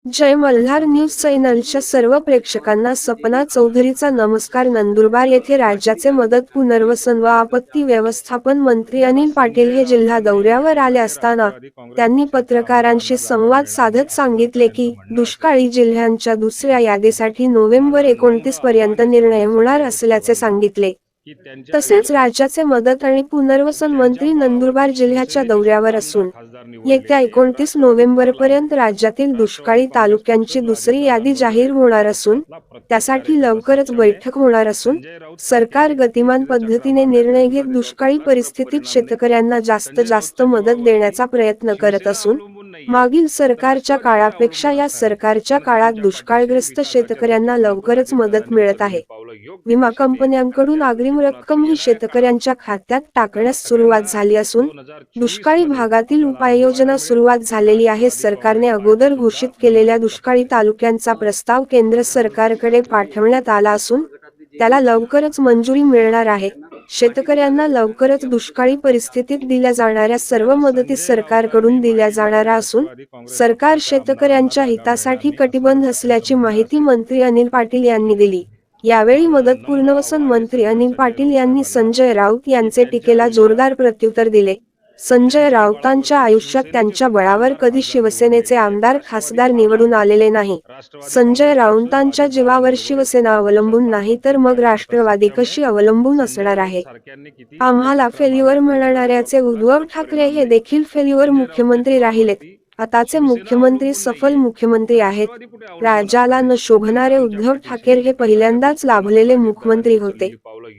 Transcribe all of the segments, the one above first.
जय Malhar news चॅनलच्या सर्व प्रेक्षकांना सपना चौधरीचा नमस्कार। नंदुरबार येथे राज्याचे मदत पुनर्वसन व आपत्ती व्यवस्थापन मंत्री अनिल पाटील हे जिल्हा दौऱ्यावर आले असताना त्यांनी पत्रकारांशी संवाद साधत सांगितले की दुष्काळी जिल्ह्यांच्या दुसऱ्या यादीसाठी नोव्हेंबर 29 पर्यंत निर्णय होणार असल्याचे सांगितले। तसेच राज्याचे मदत आणि पुनर्वसन मंत्री नंदुरबार जिल्ह्याच्या दौऱ्यावर असून येत्या 29 नोव्हेंबरपर्यंत राज्यातील दुष्काळी तालुक्यांची दुसरी यादी जाहीर होणार असून त्यासाठी लवकरच बैठक होणार असून सरकार गतिमान पद्धतीने निर्णय घेत दुष्काळी परिस्थितीत शेतकऱ्यांना जास्त मदत देण्याचा प्रयत्न करत असून मागील सरकारच्या काळापेक्षा या सरकारच्या काळात दुष्काळग्रस्त शेतकऱ्यांना लवकरच मदत मिळत आहे। विमा कंपन्यांकडून अग्रिम रक्कम ही शेतकऱ्यांच्या खात्यात टाकण्यास सुरुवात झाली असून दुष्काळी भागातील उपाययोजना सुरुवात झालेली आहे। सरकारने अगोदर घोषित केलेल्या दुष्काळी तालुक्यांचा प्रस्ताव केंद्र सरकारकडे पाठवण्यात आला असून त्याला लवकरच मंजुरी मिळणार आहे। शेतकऱ्यांना लवकरच दुष्काळी परिस्थितीत दिल्या जाणाऱ्या सर्व मदती सरकारकडून दिल्या जाणार असून सरकार शेतकऱ्यांच्या हितासाठी कटिबद्ध असल्याची माहिती मंत्री अनिल पाटील यांनी दिली। यावेळी मदत पुनर्वसन मंत्री अनिल पाटील यांनी संजय राऊत यांचे टीकेला जोरदार प्रत्युत्तर दिले। संजय राऊतांच्या आयुष्यात त्यांच्या बळावर कधी शिवसेनेचे आमदार खासदार निवडून आलेले नाही। संजय राऊतांच्या जीवावर शिवसेना अवलंबून नाही तर मग राष्ट्रवादी कशी अवलंबून असणार आहे। आम्हाला फेल्युअर म्हणणाऱ्याचे उद्धव ठाकरे हे देखील फेल्युअर मुख्यमंत्री राहिलेत। आताचे मुख्यमंत्री सफल मुख्यमंत्री आहेत। राज्याला न शोभणारे उद्धव ठाकरे हे पहिल्यांदाच लाभलेले मुख्यमंत्री होते।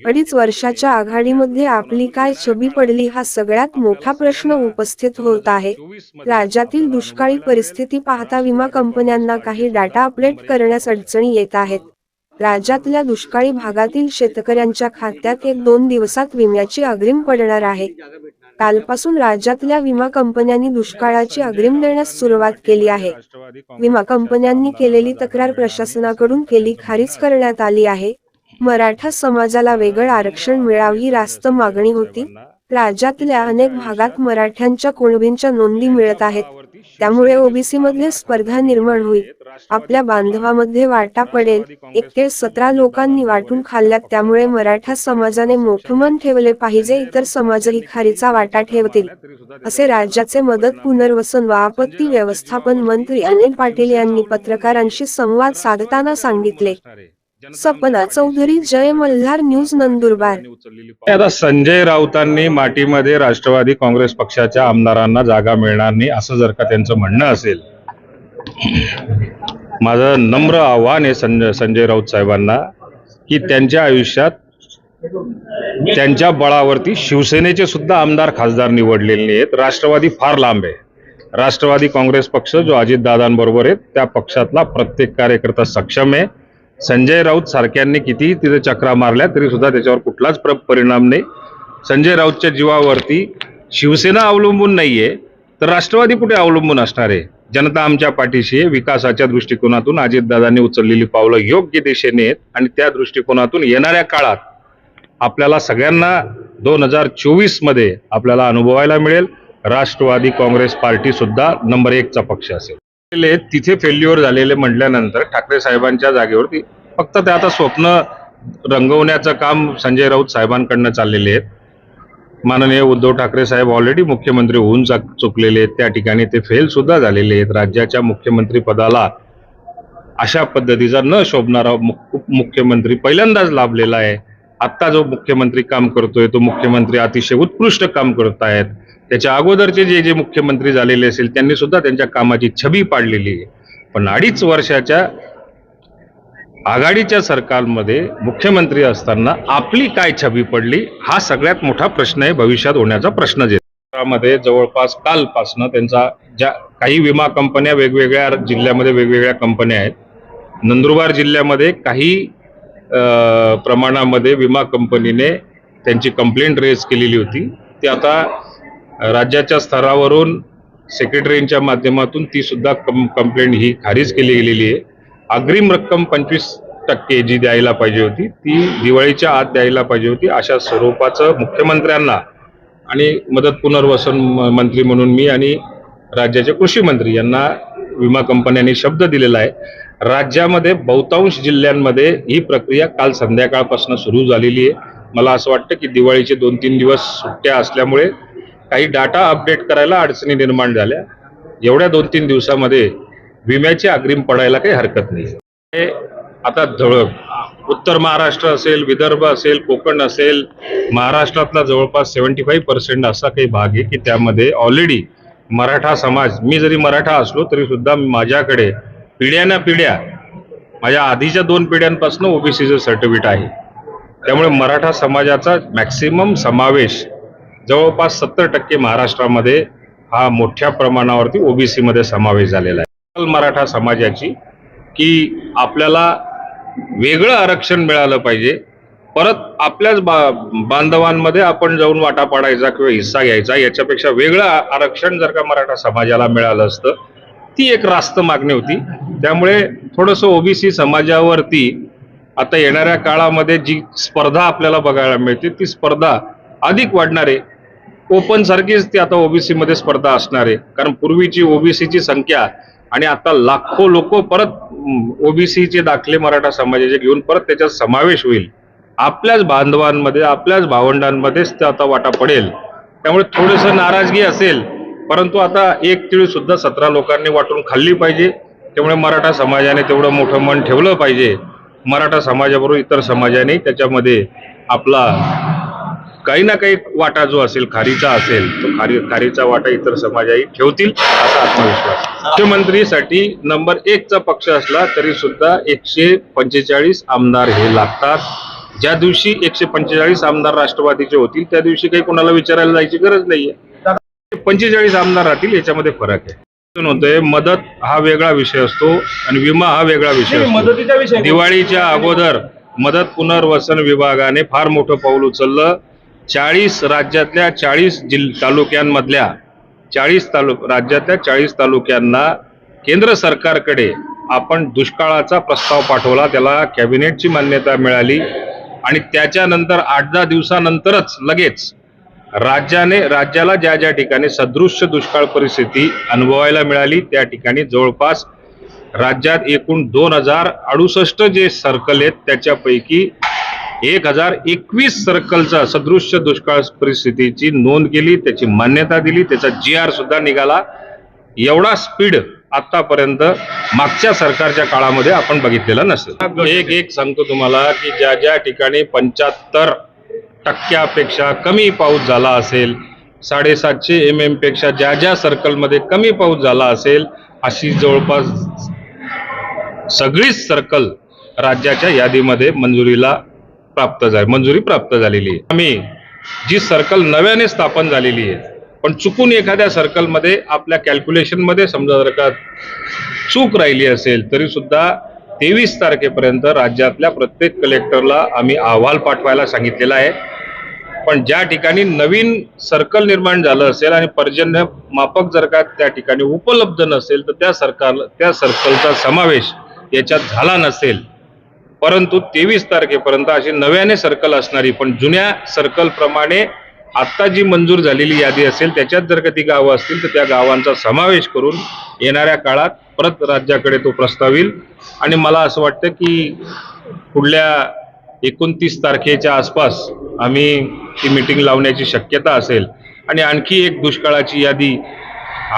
2.5 वर्षाच्या आघाडीमध्ये आपली काय छबी पडली हा सगळ्यात मोठा प्रश्न उपस्थित होत आहे। राज्यातील दुष्काळी परिस्थिती पाहता विमा कंपन्यांना काही डाटा अपडेट करण्यास अडचणी येत आहेत। राज्यातल्या दुष्काळी भागातील शेतकऱ्यांच्या खात्यात 1-2 दिवसात विम्याची अग्रिम पडणार आहे। कालपासून राज्यातल्या विमा कंपन्यांनी दुष्काळाची अग्रिम देण्यास सुरुवात केली आहे। विमा कंपन्यांनी केलेली तक्रार प्रशासनाकडून खारिज करण्यात आली आहे। मराठा समाजाला वेगळं आरक्षण मिळावं ही रास्त मागणी होती। राज्यातल्या अनेक भागात मराठ्यांच्या कुणबींच्या नोंदी मिळत आहेत, त्यामुळे ओबीसी मध्ये स्पर्धा निर्माण होईल। आपल्या बांधवामध्ये वाटा पडेल। 17 लोकांनी वाटून खाल्ल्यात, त्यामुळे मराठा समाजाने मोठं मन ठेवले पाहिजे, इतर समाजही खारीचा वाटा ठेवतील, असे राज्याचे मदत पुनर्वसन व आपत्ती व्यवस्थापन मंत्री अनिल पाटील यांनी पत्रकारांशी संवाद साधताना सांगितले। सपना चौधरी, जय मल्हार न्यूज, नंदुरबार। आता संजय राऊतांनी माटीमध्ये राष्ट्रवादी काँग्रेस पक्षाच्या आमदारांना जागा मिळणार नाही असं जर का त्यांचं म्हणणं असेल, माझं नम्र आव्हान आहे संजय राऊत साहेबांना की त्यांच्या आयुष्यात त्यांच्या बळावरती शिवसेनेचे सुद्धा आमदार खासदार निवडलेले नाहीत। राष्ट्रवादी फार लांब आहे। राष्ट्रवादी काँग्रेस पक्ष जो अजितदादांबरोबर आहे त्या पक्षातला प्रत्येक कार्यकर्ता सक्षम आहे। संजय राऊत सारख्यांनी किती तिथे चक्रा मारल्या तरी सुद्धा त्याच्यावर कुठलाच परिणाम नाही। संजय राऊतच्या जीवावरती शिवसेना अवलंबून नाहीये तर राष्ट्रवादी कुठे अवलंबून असणार आहे। जनता आमच्या पाठीशी आहे। विकासाच्या दृष्टिकोनातून अजितदादांनी उचललेली पावलं योग्य दिशेने आहेत आणि त्या दृष्टिकोनातून येणाऱ्या काळात आपल्याला सगळ्यांना 2024 मध्ये आपल्याला अनुभवायला मिळेल राष्ट्रवादी काँग्रेस पार्टी सुद्धा नंबर 1 चा पक्ष असेल। तिथे फेल्युअर झालेले म्हटल्यानंतर ठाकरे साहेबांच्या जागेवरती फक्त ते आता स्वप्न रंगवण्याचं काम संजय राऊत साहेबांकडनं चाललेले आहेत। माननीय उद्धव ठाकरे साहेब ऑलरेडी मुख्यमंत्री होऊन चुकलेले आहेत, त्या ठिकाणी ते फेल सुद्धा झालेले आहेत। राज्याच्या मुख्यमंत्री पदाला अशा पद्धतीचा न शोभणारा मुख्यमंत्री पहिल्यांदाच लाभलेला आहे। आत्ता जो मुख्यमंत्री काम करतोय तो मुख्यमंत्री अतिशय उत्कृष्ट काम करत आहेत। त्याच्या अगोदरचे जे मुख्यमंत्री झालेले असेल त्यांनी सुद्धा त्यांच्या कामाची छबी पाडलेली आहे। पण 2.5 वर्षाच्या आघाडीच्या सरकारमध्ये मुख्यमंत्री असताना आपली काय छबी पडली हा सगळ्यात मोठा प्रश्न आहे, भविष्यात होण्याचा प्रश्न मध्ये जवळपास कालपासनं त्यांचा ज्या काही विमा कंपन्या वेगवेगळ्या जिल्ह्यामध्ये वेगवेगळ्या कंपन्या आहेत। नंदुरबार जिल्ह्यामध्ये काही प्रमाणामध्ये विमा कंपनीने त्यांची कंप्लेंट रेज केलेली होती, ती आता राज्याच्या स्तरावरून सेक्रेटरीच्या माध्यमातून ती सुद्धा कंप्लेंट ही खारिज केली गेलेली आहे। अग्रिम रक्कम 25% जी द्यायला पाहिजे होती ती दिवाळीच्या आत द्यायला पाहिजे होती, अशा स्वरूपाचं मुख्यमंत्र्यांना आणि मदत पुनर्वसन मंत्री म्हणून मी आणि राज्याचे कृषी मंत्री यांना विमा कंपन्यांनी शब्द दिलेला आहे. राज्यामध्ये बहुतांश जिल्ह्यांमध्ये ही प्रक्रिया काल संध्याकाळपासून सुरू झालेली आहे. मला असं वाटतं की दिवाळीचे 2-3 दिवस सुट्ट्या असल्यामुळे काही डाटा अपडेट करायला अडचणी निर्माण झाल्या. एवढ्या 2-3 दिवसामध्ये विम्याची अग्रिम पडायला काही हरकत नाही. हे आता उत्तर महाराष्ट्र असेल, विदर्भ असेल, कोकण असेल, महाराष्ट्रातला जवळपास 75% असा काही भाग आहे की त्यामध्ये ऑलरेडी मराठा समाज, मी जरी मराठा असलो तरी सुद्धा माझ्याकडे पिढ्यानपिढ्या माझ्या आधीच्या 2 पिढ्यांपासून ओबीसीचं सर्टिफिकेट आहे. त्यामुळे मराठा समाजाचा मॅक्सिमम समावेश जवळपास 70% महाराष्ट्रामध्ये हा मोठ्या प्रमाणावरती ओबीसी मध्ये समावेश झालेला आहे. मराठा समाजाची की आपल्याला वेगळं आरक्षण मिळालं पाहिजे, परत आपल्याच बांधवांमध्ये आपण जाऊन वाटा पाडायचा किंवा हिस्सा घ्यायचा, याच्यापेक्षा वेगळं आरक्षण जर का मराठा समाजाला मिळालं असतं, ती एक रास्त मागणी होती. त्यामुळे थोडंसं ओबीसी समाजावरती आता येणाऱ्या काळामध्ये जी स्पर्धा आपल्याला बघायला मिळते ती स्पर्धा अधिक वाढणार आहे. ओपन सारखीच ती आता ओबीसी मध्ये स्पर्धा असणार आहे. कारण पूर्वीची ओबीसीची संख्या आणि आता लाखो लोक परत ओबीसीचे दाखले मराठा समाजाचे घेऊन परत त्याच्यात समावेश होईल. आपल्याच बांधवांमध्ये, आपल्याच भावंडांमध्येच ते आता वाटा पडेल. त्यामुळे थोडंसं नाराजगी असेल, परंतु आता एक तिळी सुद्धा 17 लोकांनी वाटून खाल्ली पाहिजे. त्यामुळे मराठा समाजाने तेवढं मोठं मन ठेवलं पाहिजे. मराठा समाजाबरोबर इतर समाजाने त्याच्यामध्ये आपला काही ना काही वाटा जो असेल, खारीचा असेल, तो खारीचा वाटा इतर समाजही ठेवतील असा आत्मविश्वास. मुख्यमंत्रीसाठी नंबर 1चा पक्ष असला तरी सुद्धा 145 आमदार हे लागतात. ज्या दिवशी 145 आमदार राष्ट्रवादीचे होतील त्या दिवशी काही कोणाला विचारायला जायची गरज नाहीये. 45 आमदार राहतील, याच्यामध्ये फरक आहे. होतोय मदत हा वेगळा विषय असतो आणि विमा हा वेगळा विषय असतो. दिवाळीच्या अगोदर मदत पुनर्वसन विभागाने फार मोठं पाऊल उचललं. 40 राज्यातल्या 40 तालुक्यांमधल्या 40 राज्यातल्या 40 तालुक्यांना केंद्र सरकारकडे आपण दुष्काळाचा प्रस्ताव पाठवला. त्याला कॅबिनेटची मान्यता मिळाली आणि त्याच्यानंतर 8-10 दिवसानंतरच लगेच राज्याला ज्या ज्या ठिकाणी सदृश्य दुष्काळ परिस्थिती अनुभवायला मिळाली त्या ठिकाणी जवळपास राज्यात एकूण 2068 जे सर्कल आहेत त्याच्यापैकी 1021 सर्कलचा सदृश्य दुष्काळ परिस्थितीची नोंद केली, त्याची मान्यता दिली, त्याचा GR सुद्धा निघाला. एवढा स्पीड आतापर्यंत मागच्या सरकारच्या काळामध्ये आपण बघितलेला नसेल. एक सांगतो तुम्हाला की ज्या ज्या ठिकाणी 75% कमी पाऊस झाला असेल, 750 mm पेक्षा ज्या ज्या सर्कलमध्ये कमी पाऊस झाला असेल, अशी जवळपास सगळीच सर्कल राज्याच्या यादीमध्ये मंजुरी प्राप्त झालेली आहे. आम्ही जी सर्कल नव्याने स्थापन झालेली आहे, पण चुकून एखाद्या सर्कलमध्ये आपल्या कॅल्क्युलेशन मध्ये समजा जर का चूक राहिली असेल तरी सुद्धा 23 तारखेपर्यंत राज्यातल्या प्रत्येक कलेक्टरला आम्ही अहवाल पाठवायला सांगितलेला आहे. पण ज्या ठिकाणी नवीन सर्कल निर्माण झालं असेल आणि पर्जन्य मापक जर का त्या ठिकाणी उपलब्ध नसेल तर त्या सर्कलचा समावेश याच्यात झाला नसेल, परंतु 23 तारखेपर्यंत अशी नव्याने सर्कल असणारी पण जुन्या सर्कल प्रमाणे आता जी मंजूर झालेली यादी असेल त्याच्यात जर का ती गावं असतील तर त्या गावांचा समावेश करून येणाऱ्या काळात परत राज्याकडे तो प्रस्ताव येईल. आणि मला असं वाटतं की पुढल्या 29 तारखेच्या आसपास आम्ही ती मीटिंग लावण्याची शक्यता असेल. आणि आणखी एक दुष्काळाची यादी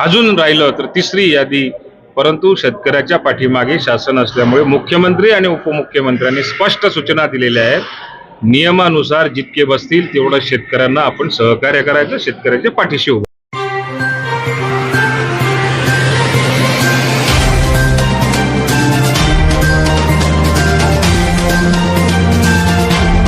अजून राहिलं तर 3री यादी, परंतु शेतकऱ्याच्या पाठीमागे शासन असल्यामुळे मुख्यमंत्री आणि उपमुख्यमंत्र्यांनी स्पष्ट सूचना दिलेल्या आहेत. नियमानुसार जितके बसतील तेवढं शेतकऱ्यांना आपण सहकार्य करायचं, शेतकऱ्याच्या पाठीशी उभं